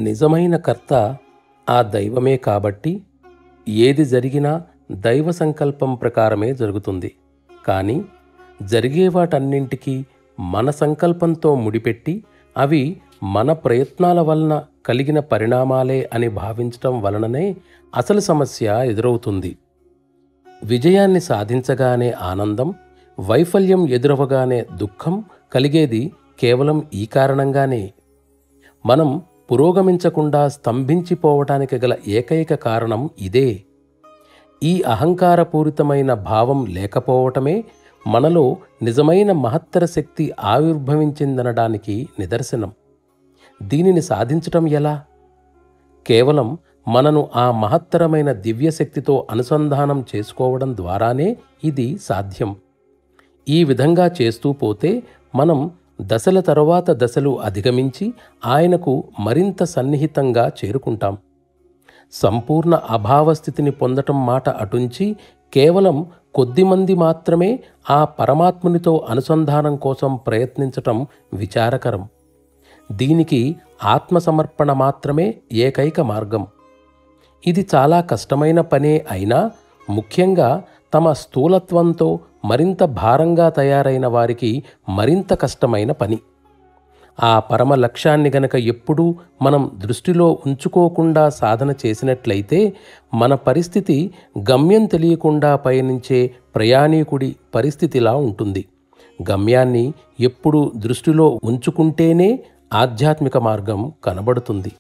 నిజమైన కర్త ఆ దైవమే కాబట్టి ఏది జరిగినా దైవ సంకల్పం ప్రకారమే జరుగుతుంది. కానీ జరిగే వాటన్నింటికీ మన సంకల్పంతో ముడిపెట్టి అవి మన ప్రయత్నాల వలన కలిగిన పరిణామాలే అని భావించటం వలననే అసలు సమస్య ఎదురవుతుంది. విజయాన్ని సాధించగానే ఆనందం, వైఫల్యం ఎదురవగానే దుఃఖం కలిగేది కేవలం ఈ కారణంగానే. మనం పురోగమించకుండా స్తంభించిపోవటానికి గల ఏకైక కారణం ఇదే. ఈ అహంకారపూరితమైన భావం లేకపోవటమే మనలో నిజమైన మహత్తర శక్తి ఆవిర్భవించిందనడానికి నిదర్శనం. దీనిని సాధించటం ఎలా? కేవలం మనను ఆ మహత్తరమైన దివ్యశక్తితో అనుసంధానం చేసుకోవడం ద్వారానే ఇది సాధ్యం. ఈ విధంగా చేస్తూ పోతే మనం దశల తరువాత దశలు అధిగమించి ఆయనకు మరింత సన్నిహితంగా చేరుకుంటాం. సంపూర్ణ అభావస్థితిని పొందటం మాట అటుంచి కేవలం కొద్దిమంది మాత్రమే ఆ పరమాత్మునితో అనుసంధానం కోసం ప్రయత్నించటం విచారకరం. దీనికి ఆత్మసమర్పణ మాత్రమే ఏకైక మార్గం. ఇది చాలా కష్టమైన పనే అయినా ముఖ్యంగా తమ స్థూలత్వంతో మరింత భారంగా తయారైన వారికి మరింత కష్టమైన పని. ఆ పరమ లక్ష్యాన్ని గనక ఎప్పుడూ మనం దృష్టిలో ఉంచుకోకుండా సాధన చేసినట్లయితే మన పరిస్థితి గమ్యం తెలియకుండా పయనించే ప్రయాణీకుడి పరిస్థితిలా ఉంటుంది. గమ్యాన్ని ఎప్పుడూ దృష్టిలో ఉంచుకుంటేనే ఆధ్యాత్మిక మార్గం కనబడుతుంది.